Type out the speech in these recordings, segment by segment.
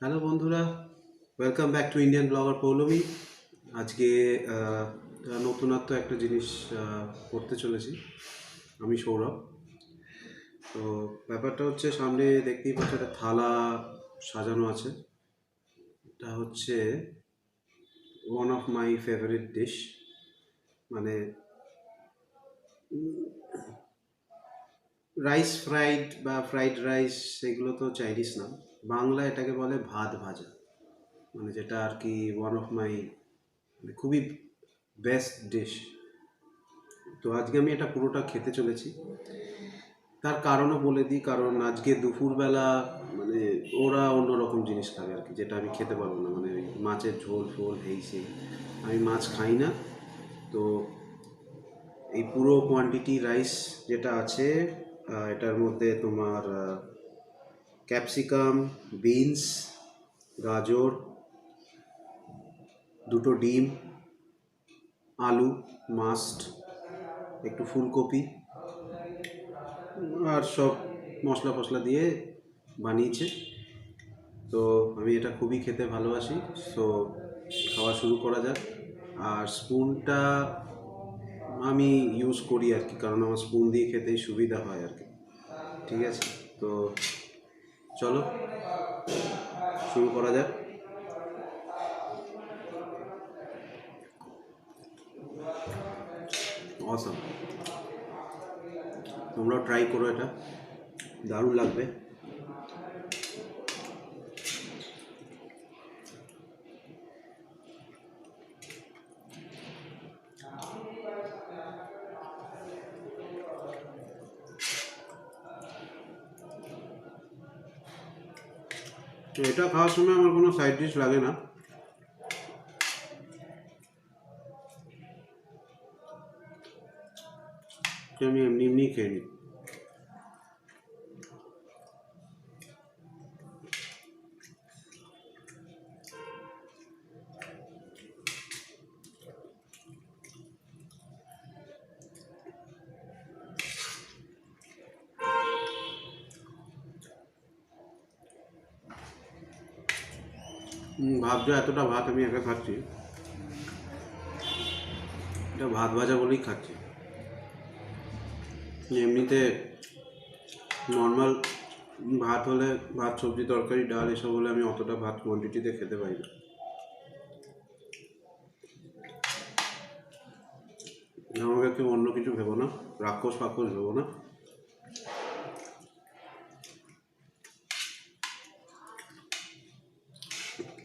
Hello বন্ধুরা, welcome back to Indian blogger Poulami. আজকে আহ, নতুনত্ব একটা জিনিস করতে চলেছি। আমি সৌরভ। তো ব্যাপারটা হচ্ছে, সামনে দেখতেই পাচ্ছ একটা থালা সাজানো আছে। এটা হচ্ছে one of my favourite dish. মানে রাইস ফ্রাইড বা ফ্রাইড রাইস, সেগুলো তো চাইনিজ না। বাংলা এটাকে বলে ভাত ভাজা। মানে যেটা আর কি ওয়ান অফ মাই খুবই বেস্ট ডিশ। তো আজকে আমি এটা পুরোটা খেতে চলেছি। তার কারণও বলে দিই, কারণ আজকে দুপুরবেলা মানে ওরা অন্যরকম জিনিস খাবে আর কি, যেটা আমি খেতে পারবো না। মানে ওই মাছের ঝোল ফোল এই সেই, আমি মাছ খাই না। তো এই পুরো কোয়ান্টিটি রাইস যেটা আছে, এটার মধ্যে তোমার ক্যাপসিকাম, বিনস, গাজর, দুটো ডিম, আলু মাস্ট, একটু ফুলকপি, আর সব মশলা ফসলা দিয়ে বানিয়েছে। তো আমি এটা খুবই খেতে ভালোবাসি। সো খাওয়া শুরু করা যাক। আর স্পুনটা আমি ইউজ করি আর কি, কারণ আমার স্পুন দিয়ে খেতেই সুবিধা হয় আর কি। ঠিক আছে, তো চলো শুরু করা যাক। অসাম, তোমরাও ট্রাই করো, এটা দারুণ লাগবে। তো এটা খাওয়ার সময় আমার কোনো সাইড ডিশ লাগে না। আমি এমনি এমনি খেয়ে নিই। ভাবছো এতটা ভাত আমি একা খাচ্ছি, এটা ভাত ভাজা বলেই খাচ্ছি। এমনিতে নর্মাল ভাত হলে, ভাত সবজি তরকারি ডাল এসব হলে আমি অতটা ভাত কোয়ান্টিটিতে খেতে পারি না। আমাকে কেউ অন্য কিছু ভেবো না, রাক্ষস ফাক্ষস ভেবো না।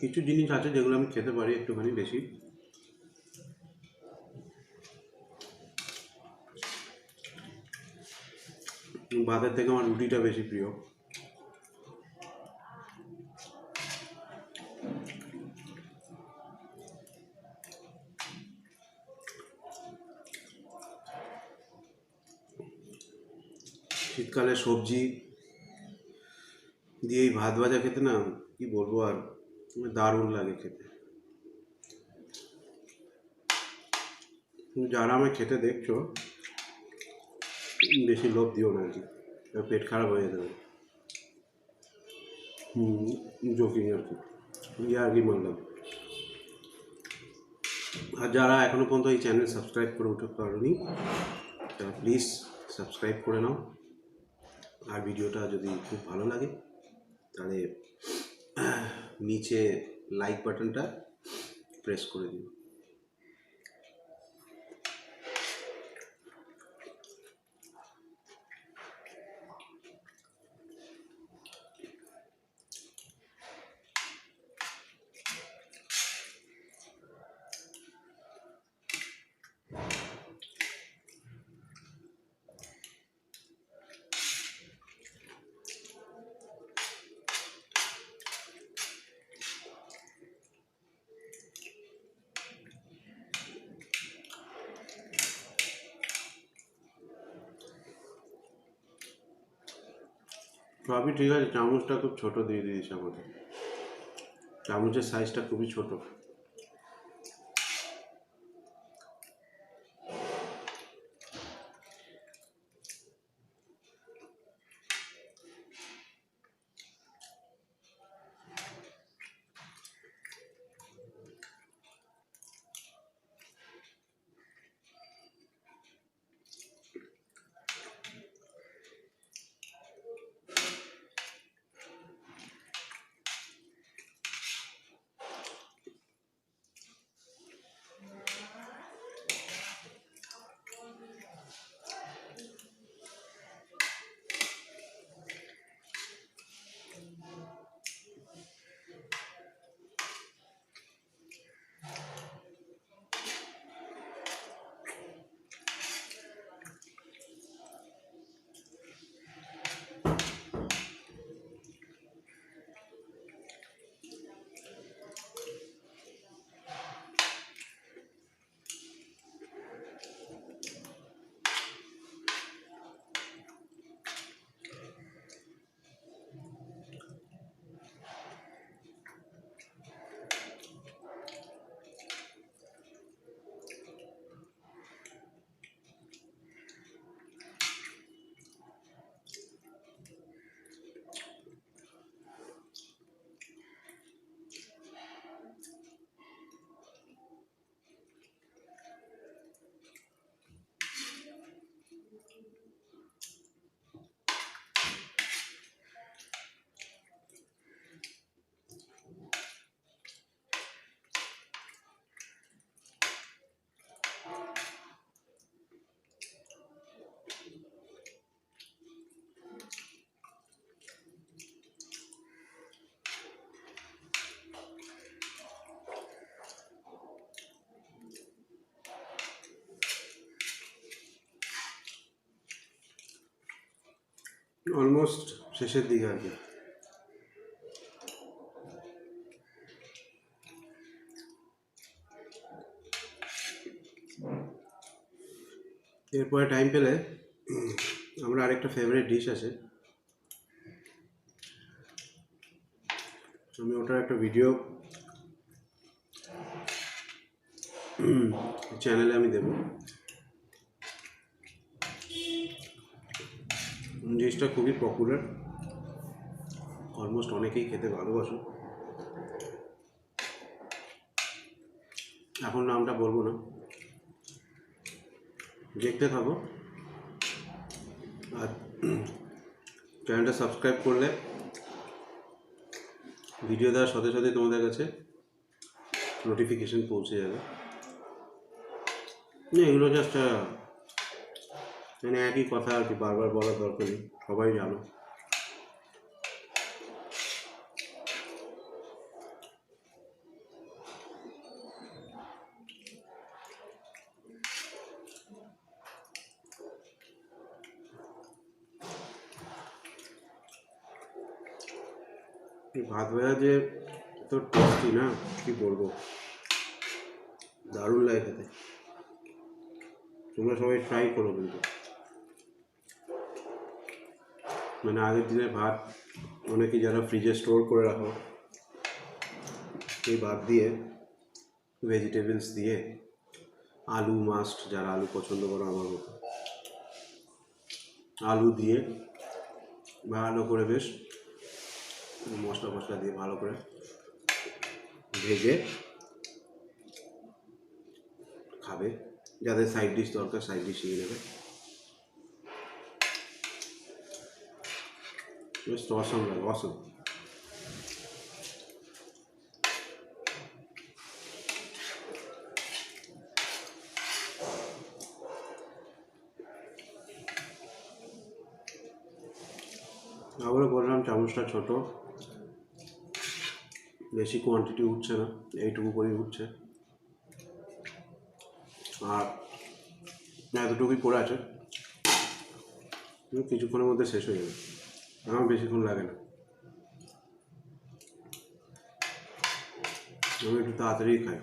কিছু জিনিস আছে যেগুলো আমি খেতে পারি একটুখানি বেশি। ভাতের থেকে আমার রুটিটা বেশি প্রিয়। শীতকালে সবজি দিয়ে এই ভাত ভাজা খেতে না, কি বলবো আর, দারুণ লাগে খেতে। যারা আমায় খেতে দেখছো, বেশি লোভ দিও না আর কি, পেট খারাপ হয়ে যেতে পারে। জোকিং আর কি, আর কি মানলাম। আর যারা এখনও পর্যন্ত এই চ্যানেল সাবস্ক্রাইব করে উঠতে পারোনি, তারা প্লিজ সাবস্ক্রাইব করে নাও। আর ভিডিওটা যদি খুব ভালো লাগে তাহলে নিচে লাইক বাটনটা প্রেস করে দিও। সবই ঠিক আছে, চামচটা খুব ছোট দিয়ে দিয়েছে আমাকে, চামচের সাইজটা খুবই ছোট। অলমোস্ট শেষের দিকে আর কি। এরপরে টাইম পেলে আমরা আরেকটা ফেভারিট ডিশ আছে, আমি ওটার একটা ভিডিও চ্যানেলে আমি দেবো। ডিশটা খুবই পপুলার, অলমোস্ট অনেকেই খেতে ভালোবাসো। এখন নামটা বলবো না, দেখতে থাকো। আর চ্যানেলটা সাবস্ক্রাইব করলে ভিডিও দেওয়ার সাথে সাথে তোমাদের কাছে নোটিফিকেশন পৌঁছে যাবে। এগুলো জাস্ট মানে একই কথা আর কি, বারবার বলার দরকার নেই, সবাই জানো। ভাত ভাজা যে তো টেস্টি না, কি বলবো, দারুণ লাগে খেতে। তোমরা সবাই ট্রাই করো কিন্তু। মানে আগের দিনের ভাত অনেকে যারা ফ্রিজে স্টোর করে রাখো, এই ভাত দিয়ে ভেজিটেবলস দিয়ে, আলু মাস্ট, যারা আলু পছন্দ করো আমার মতো, আলু দিয়ে ভালো করে বেশ মশলা মশলা দিয়ে ভালো করে ভেজে খাবে। যাদের সাইড ডিশ দরকার সাইড ডিশ নিয়ে নেবে। জাস্ট অসম লাগে, অসম। আবারও বললাম, চামচটা ছোট, বেশি কোয়ান্টিটি উঠছে না, এইটুকু করেই উঠছে। আর এতটুকুই পড়ে আছে, কিছুক্ষণের মধ্যে শেষ হয়ে যাবে, আমার বেশিক্ষণ লাগে না, আমি একটু তাড়াতাড়ি খাই।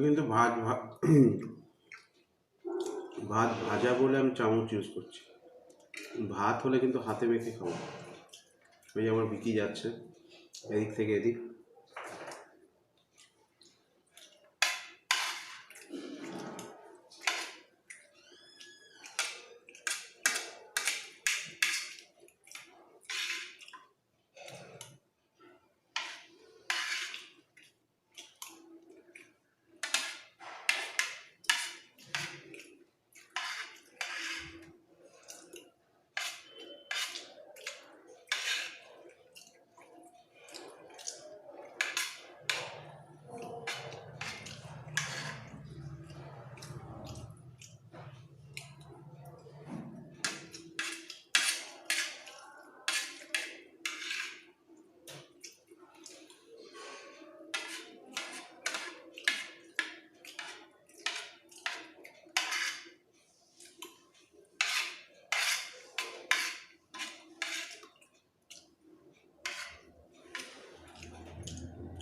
কিন্তু ভাত ভাজা বলে আমি চামচ ইউজ করছি, ভাত হলে কিন্তু হাতে মেখে খাবো। ওই আমার বিকি যাচ্ছে এদিক থেকে এদিক।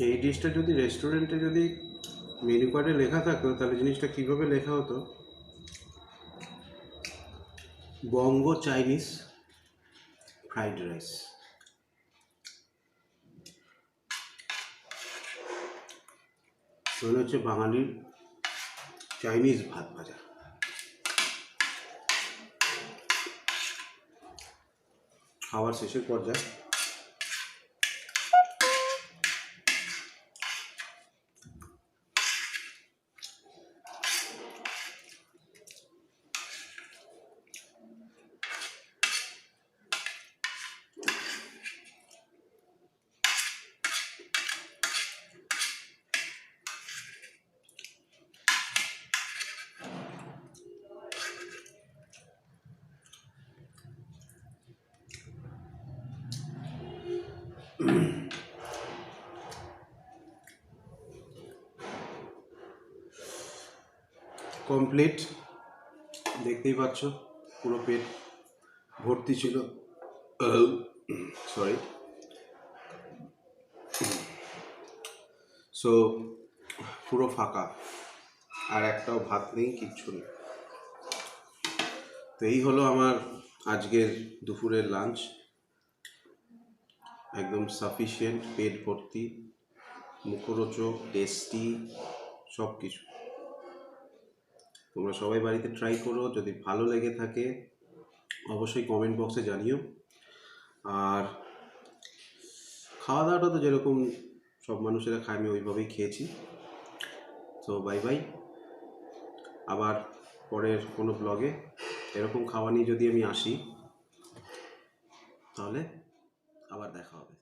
এই ডিশটা যদি রেস্টুরেন্টে যদি মেনু কার্ডে লেখা থাকতো, তাহলে জিনিসটা কীভাবে লেখা হতো, বঙ্গ চাইনিজ ফ্রাইড রাইস। মানে হচ্ছে বাঙালির চাইনিজ ভাত ভাজা। খাওয়ার শেষের পর্যায়ে কমপ্লিট, দেখতেই পাচ্ছ পুরো পেট ভর্তি ছিল, সরি। সো পুরো ফাঁকা, আর একটাও ভাত নেই, কিচ্ছু নেই। তো এই হলো আমার আজকের দুপুরের লাঞ্চ, একদম সাফিসিয়েন্ট, পেট ভর্তি, মুখরোচক, টেস্টি, সব কিছু। তোমরা সবাই বাড়িতে ট্রাই করো, যদি ভালো লেগে থাকে অবশ্যই কমেন্ট বক্সে জানিও। আর খাওয়া দাওয়াটা তো যেরকম সব মানুষেরা খায়, আমি ওইভাবেই খেয়েছি। তো বাই বাই, আবার পরের কোনো ব্লগে এরকম খাওয়া নিয়ে যদি আমি আসি তাহলে আবার দেখা হবে।